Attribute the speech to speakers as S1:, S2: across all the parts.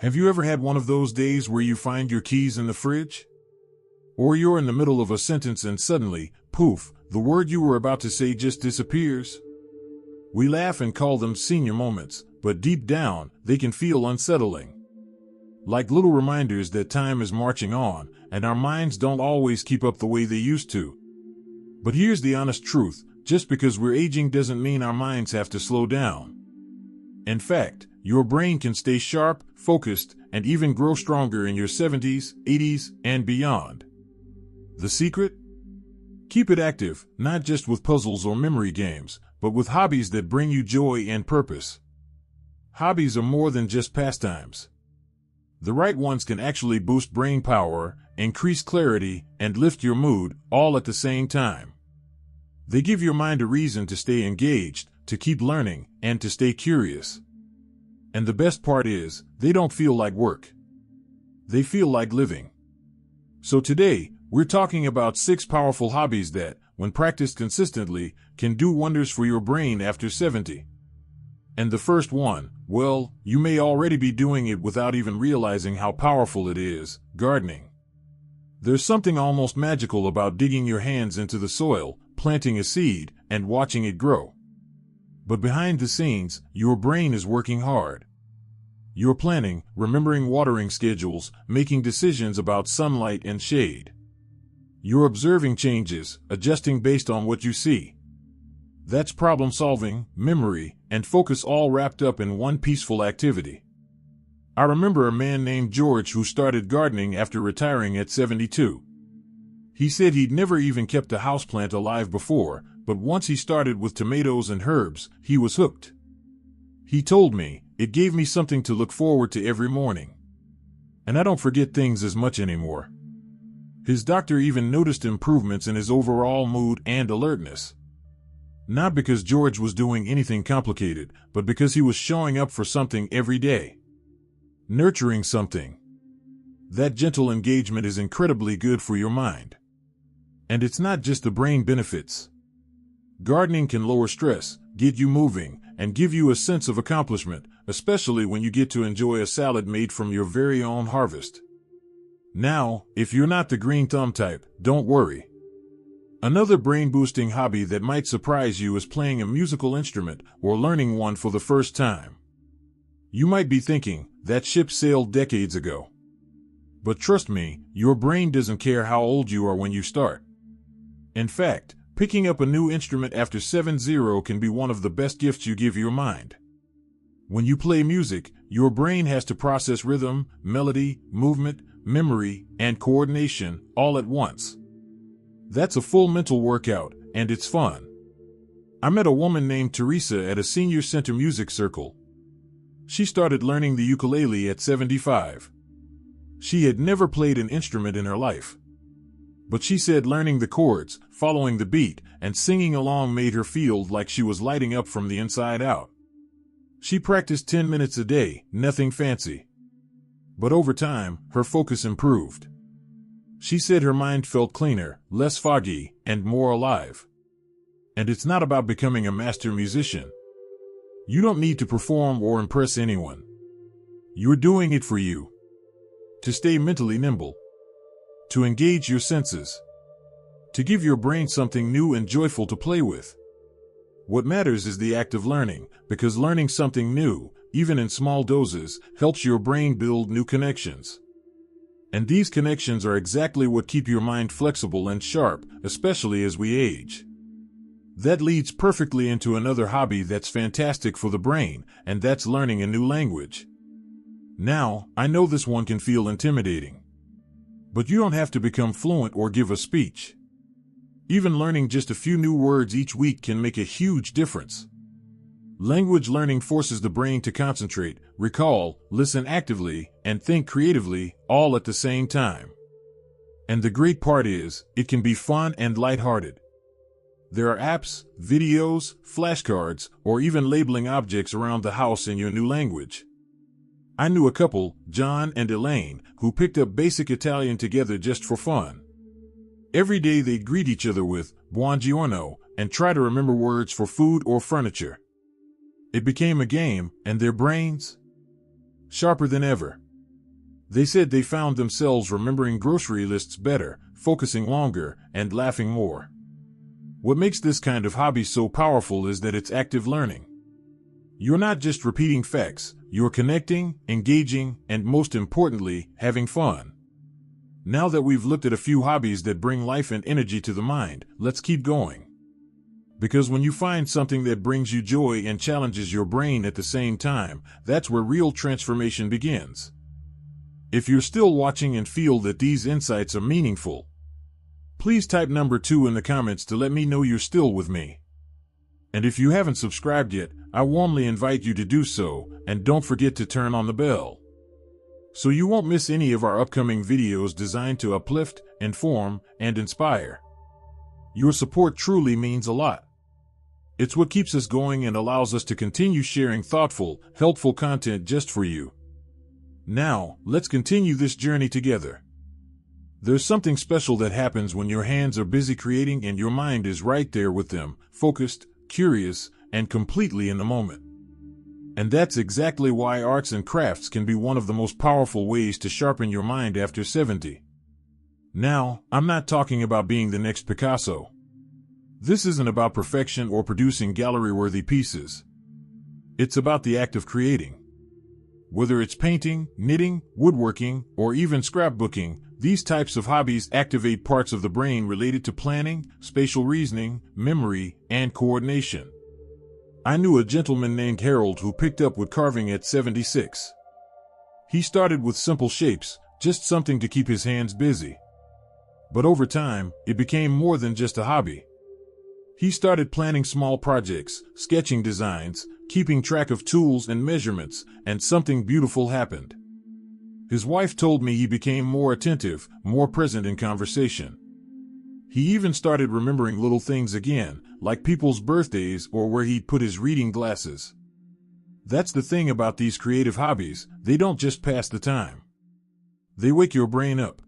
S1: Have you ever had one of those days where you find your keys in the fridge? Or you're in the middle of a sentence and suddenly, poof, the word you were about to say just disappears? We laugh and call them senior moments, but deep down, they can feel unsettling. Like little reminders that time is marching on, and our minds don't always keep up the way they used to. But here's the honest truth, just because we're aging doesn't mean our minds have to slow down. In fact, your brain can stay sharp, focused, and even grow stronger in your 70s, 80s, and beyond. The secret? Keep it active, not just with puzzles or memory games, but with hobbies that bring you joy and purpose. Hobbies are more than just pastimes. The right ones can actually boost brain power, increase clarity, and lift your mood, all at the same time. They give your mind a reason to stay engaged, to keep learning, and to stay curious. And the best part is, they don't feel like work. They feel like living. So today, we're talking about 6 powerful hobbies that, when practiced consistently, can do wonders for your brain after 70. And the first one, well, you may already be doing it without even realizing how powerful it is: gardening. There's something almost magical about digging your hands into the soil, planting a seed, and watching it grow. But behind the scenes, your brain is working hard. You're planning, remembering watering schedules, making decisions about sunlight and shade. You're observing changes, adjusting based on what you see. That's problem solving, memory, and focus all wrapped up in one peaceful activity. I remember a man named George who started gardening after retiring at 72. He said he'd never even kept a houseplant alive before, but once he started with tomatoes and herbs, he was hooked. He told me, "It gave me something to look forward to every morning. And I don't forget things as much anymore." His doctor even noticed improvements in his overall mood and alertness. Not because George was doing anything complicated, but because he was showing up for something every day. Nurturing something. That gentle engagement is incredibly good for your mind. And it's not just the brain benefits. Gardening can lower stress, get you moving, and give you a sense of accomplishment, especially when you get to enjoy a salad made from your very own harvest. Now, if you're not the green thumb type, don't worry. Another brain-boosting hobby that might surprise you is playing a musical instrument or learning one for the first time. You might be thinking, that ship sailed decades ago. But trust me, your brain doesn't care how old you are when you start. In fact, picking up a new instrument after 70 can be one of the best gifts you give your mind. When you play music, your brain has to process rhythm, melody, movement, memory, and coordination all at once. That's a full mental workout, and it's fun. I met a woman named Teresa at a senior center music circle. She started learning the ukulele at 75. She had never played an instrument in her life. But she said learning the chords, following the beat, and singing along made her feel like she was lighting up from the inside out. She practiced 10 minutes a day, nothing fancy. But over time, her focus improved. She said her mind felt cleaner, less foggy, and more alive. And it's not about becoming a master musician. You don't need to perform or impress anyone. You're doing it for you. To stay mentally nimble. To engage your senses. To give your brain something new and joyful to play with. What matters is the act of learning, because learning something new, even in small doses, helps your brain build new connections. And these connections are exactly what keep your mind flexible and sharp, especially as we age. That leads perfectly into another hobby that's fantastic for the brain, and that's learning a new language. Now, I know this one can feel intimidating. But you don't have to become fluent or give a speech. Even learning just a few new words each week can make a huge difference. Language learning forces the brain to concentrate, recall, listen actively, and think creatively, all at the same time. And the great part is, it can be fun and lighthearted. There are apps, videos, flashcards, or even labeling objects around the house in your new language. I knew a couple, John and Elaine, who picked up basic Italian together just for fun. Every day they'd greet each other with buongiorno and try to remember words for food or furniture. It became a game, and their brains? Sharper than ever. They said they found themselves remembering grocery lists better, focusing longer, and laughing more. What makes this kind of hobby so powerful is that it's active learning. You're not just repeating facts, you're connecting, engaging, and most importantly, having fun. Now that we've looked at a few hobbies that bring life and energy to the mind, let's keep going. Because when you find something that brings you joy and challenges your brain at the same time, that's where real transformation begins. If you're still watching and feel that these insights are meaningful, please type number 2 in the comments to let me know you're still with me. And if you haven't subscribed yet, I warmly invite you to do so, and don't forget to turn on the bell, so you won't miss any of our upcoming videos designed to uplift, inform, and inspire. Your support truly means a lot. It's what keeps us going and allows us to continue sharing thoughtful, helpful content just for you. Now, let's continue this journey together. There's something special that happens when your hands are busy creating and your mind is right there with them, focused, curious, and completely in the moment. And that's exactly why arts and crafts can be one of the most powerful ways to sharpen your mind after 70. Now, I'm not talking about being the next Picasso. This isn't about perfection or producing gallery-worthy pieces. It's about the act of creating. Whether it's painting, knitting, woodworking, or even scrapbooking, these types of hobbies activate parts of the brain related to planning, spatial reasoning, memory, and coordination. I knew a gentleman named Harold who picked up woodcarving at 76. He started with simple shapes, just something to keep his hands busy. But over time, it became more than just a hobby. He started planning small projects, sketching designs, keeping track of tools and measurements, and something beautiful happened. His wife told me he became more attentive, more present in conversation. He even started remembering little things again, like people's birthdays or where he'd put his reading glasses. That's the thing about these creative hobbies, they don't just pass the time. They wake your brain up.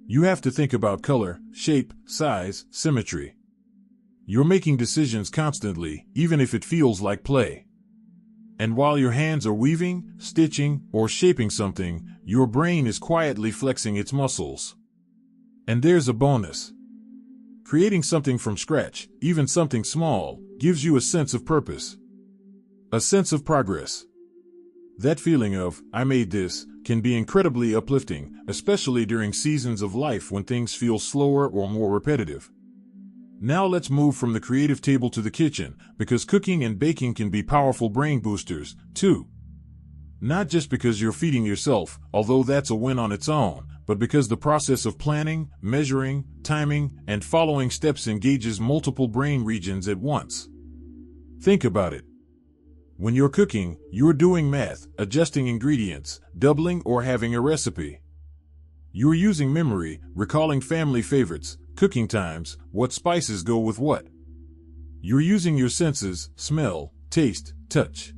S1: You have to think about color, shape, size, symmetry. You're making decisions constantly, even if it feels like play. And while your hands are weaving, stitching, or shaping something, your brain is quietly flexing its muscles. And there's a bonus. Creating something from scratch, even something small, gives you a sense of purpose. A sense of progress. That feeling of, I made this, can be incredibly uplifting, especially during seasons of life when things feel slower or more repetitive. Now let's move from the creative table to the kitchen, because cooking and baking can be powerful brain boosters, too. Not just because you're feeding yourself, although that's a win on its own, but because the process of planning, measuring, timing, and following steps engages multiple brain regions at once. Think about it. When you're cooking, you're doing math, adjusting ingredients, doubling or having a recipe. You're using memory, recalling family favorites, cooking times, what spices go with what. You're using your senses, smell, taste, touch.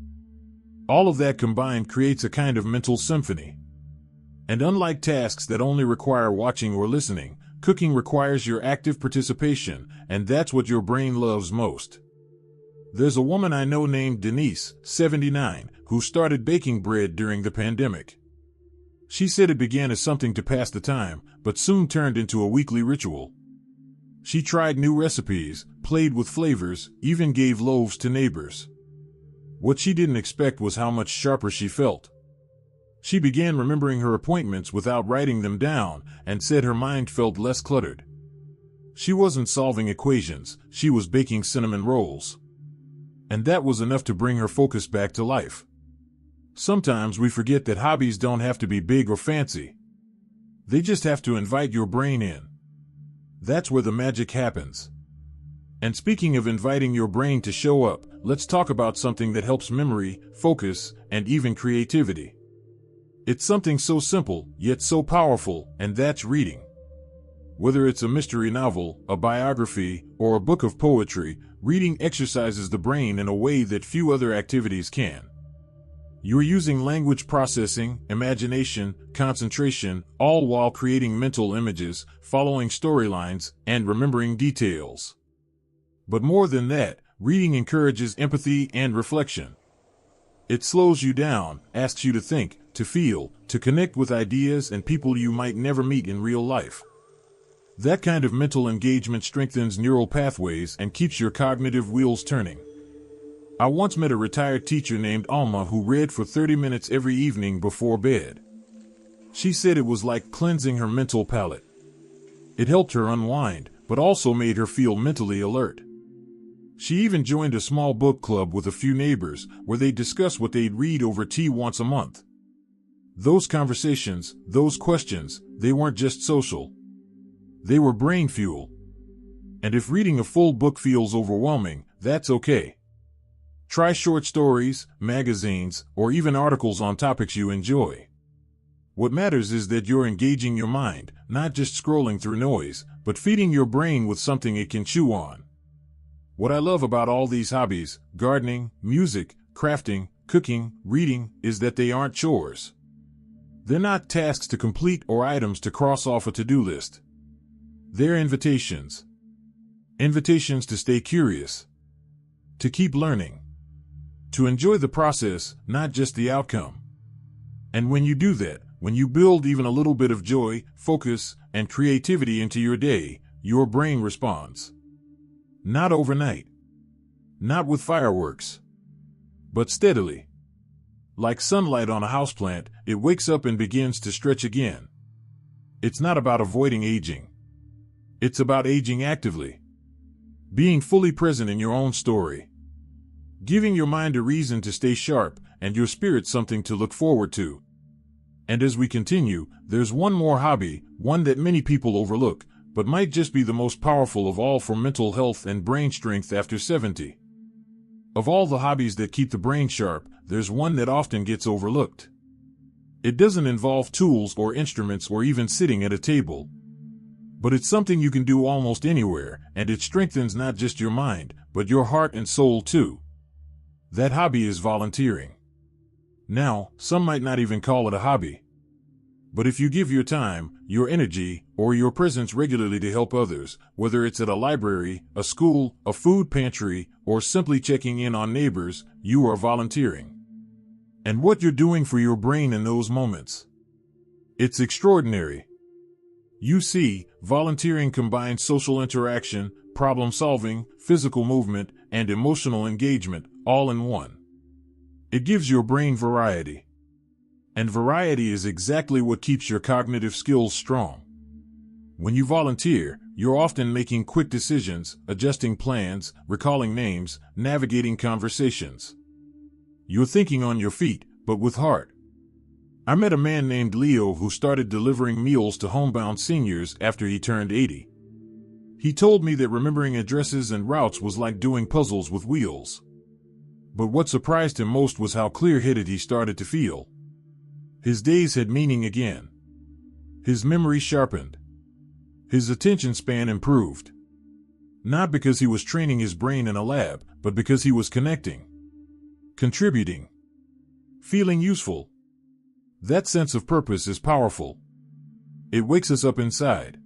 S1: All of that combined creates a kind of mental symphony. And unlike tasks that only require watching or listening, cooking requires your active participation, and that's what your brain loves most. There's a woman I know named Denise, 79, who started baking bread during the pandemic. She said it began as something to pass the time, but soon turned into a weekly ritual. She tried new recipes, played with flavors, even gave loaves to neighbors. What she didn't expect was how much sharper she felt. She began remembering her appointments without writing them down, and said her mind felt less cluttered. She wasn't solving equations, she was baking cinnamon rolls. And that was enough to bring her focus back to life. Sometimes we forget that hobbies don't have to be big or fancy. They just have to invite your brain in. That's where the magic happens. And speaking of inviting your brain to show up, let's talk about something that helps memory, focus, and even creativity. It's something so simple, yet so powerful, and that's reading. Whether it's a mystery novel, a biography, or a book of poetry, reading exercises the brain in a way that few other activities can. You're using language processing, imagination, concentration, all while creating mental images, following storylines, and remembering details. But more than that, reading encourages empathy and reflection. It slows you down, asks you to think, to feel, to connect with ideas and people you might never meet in real life. That kind of mental engagement strengthens neural pathways and keeps your cognitive wheels turning. I once met a retired teacher named Alma who read for 30 minutes every evening before bed. She said it was like cleansing her mental palate. It helped her unwind, but also made her feel mentally alert. She even joined a small book club with a few neighbors where they'd discuss what they'd read over tea once a month. Those conversations, those questions, they weren't just social. They were brain fuel. And if reading a full book feels overwhelming, that's okay. Try short stories, magazines, or even articles on topics you enjoy. What matters is that you're engaging your mind, not just scrolling through noise, but feeding your brain with something it can chew on. What I love about all these hobbies, gardening, music, crafting, cooking, reading, is that they aren't chores. They're not tasks to complete or items to cross off a to-do list. They're invitations. Invitations to stay curious. To keep learning. To enjoy the process, not just the outcome. And when you do that, when you build even a little bit of joy, focus, and creativity into your day, your brain responds. Not overnight. Not with fireworks. But steadily. Like sunlight on a houseplant, it wakes up and begins to stretch again. It's not about avoiding aging. It's about aging actively. Being fully present in your own story. Giving your mind a reason to stay sharp and your spirit something to look forward to. And as we continue, there's one more hobby, one that many people overlook, but might just be the most powerful of all for mental health and brain strength after 70. Of all the hobbies that keep the brain sharp, there's one that often gets overlooked. It doesn't involve tools or instruments or even sitting at a table. But it's something you can do almost anywhere, and it strengthens not just your mind, but your heart and soul too. That hobby is volunteering. Now, some might not even call it a hobby. But if you give your time, your energy, or your presence regularly to help others, whether it's at a library, a school, a food pantry, or simply checking in on neighbors, you are volunteering. And what you're doing for your brain in those moments. It's extraordinary. You see, volunteering combines social interaction, problem solving, physical movement, and emotional engagement, all in one. It gives your brain variety. And variety is exactly what keeps your cognitive skills strong. When you volunteer, you're often making quick decisions, adjusting plans, recalling names, navigating conversations. You're thinking on your feet, but with heart. I met a man named Leo who started delivering meals to homebound seniors after he turned 80. He told me that remembering addresses and routes was like doing puzzles with wheels. But what surprised him most was how clear-headed he started to feel. His days had meaning again. His memory sharpened. His attention span improved. Not because he was training his brain in a lab, but because he was connecting. Contributing. Feeling useful. That sense of purpose is powerful. It wakes us up inside.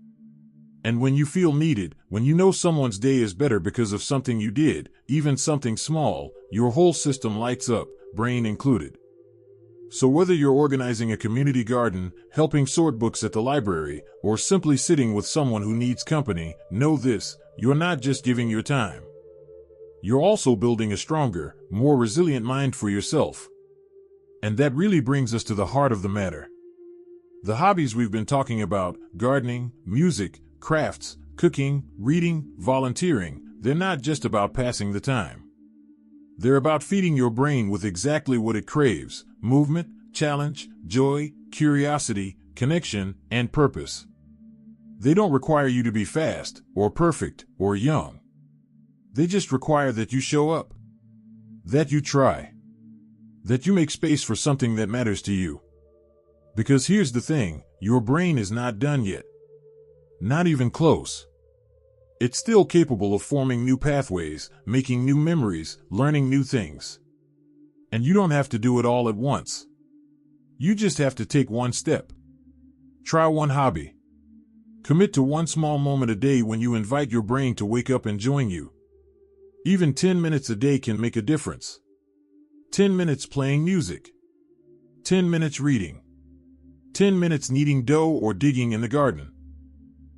S1: And when you feel needed, when you know someone's day is better because of something you did, even something small, your whole system lights up, brain included. So whether you're organizing a community garden, helping sort books at the library, or simply sitting with someone who needs company, know this, you're not just giving your time. You're also building a stronger, more resilient mind for yourself. And that really brings us to the heart of the matter. The hobbies we've been talking about, gardening, music, crafts, cooking, reading, volunteering, they're not just about passing the time. They're about feeding your brain with exactly what it craves: movement, challenge, joy, curiosity, connection, and purpose. They don't require you to be fast, or perfect, or young. They just require that you show up. That you try. That you make space for something that matters to you. Because here's the thing, your brain is not done yet. Not even close. It's still capable of forming new pathways, making new memories, learning new things. And you don't have to do it all at once. You just have to take one step. Try one hobby. Commit to one small moment a day when you invite your brain to wake up and join you. Even 10 minutes a day can make a difference. 10 minutes playing music. 10 minutes reading. 10 minutes kneading dough or digging in the garden.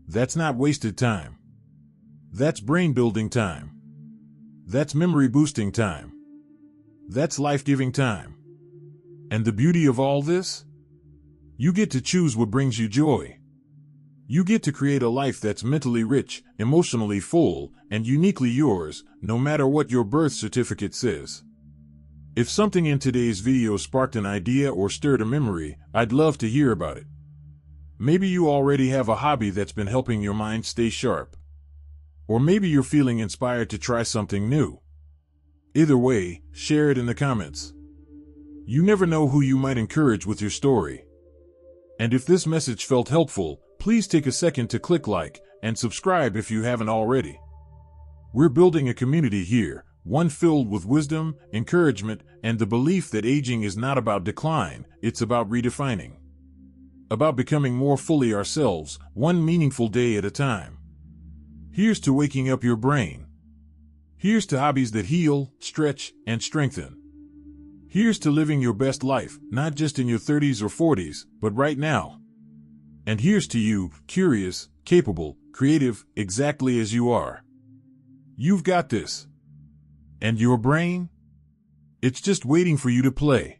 S1: That's not wasted time. That's brain-building time. That's memory-boosting time. That's life-giving time. And the beauty of all this? You get to choose what brings you joy. You get to create a life that's mentally rich, emotionally full, and uniquely yours, no matter what your birth certificate says. If something in today's video sparked an idea or stirred a memory, I'd love to hear about it. Maybe you already have a hobby that's been helping your mind stay sharp. Or maybe you're feeling inspired to try something new. Either way, share it in the comments. You never know who you might encourage with your story. And if this message felt helpful, please take a second to click like and subscribe if you haven't already. We're building a community here, one filled with wisdom, encouragement, and the belief that aging is not about decline, it's about redefining. About becoming more fully ourselves, one meaningful day at a time. Here's to waking up your brain. Here's to hobbies that heal, stretch, and strengthen. Here's to living your best life, not just in your 30s or 40s, but right now. And here's to you, curious, capable, creative, exactly as you are. You've got this. And your brain? It's just waiting for you to play.